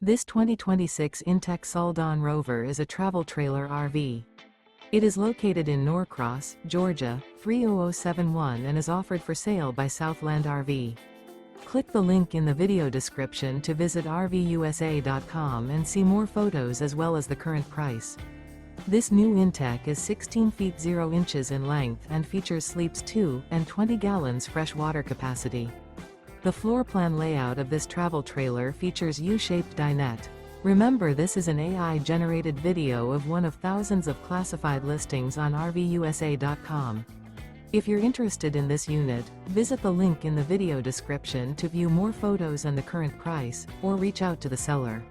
This 2026 inTech Sol Dawn Rover is a travel trailer RV. It is located in Norcross, Georgia, 30071 and is offered for sale by Southland RV. Click the link in the video description to visit RVUSA.com and see more photos as well as the current price. This new inTech is 16 feet 0 inches in length and features sleeps 2 and 20 gallons fresh water capacity. The floor plan layout of this travel trailer features U-Shaped Dinette. Remember, this is an AI-generated video of one of thousands of classified listings on RVUSA.com. If you're interested in this unit, visit the link in the video description to view more photos and the current price, or reach out to the seller.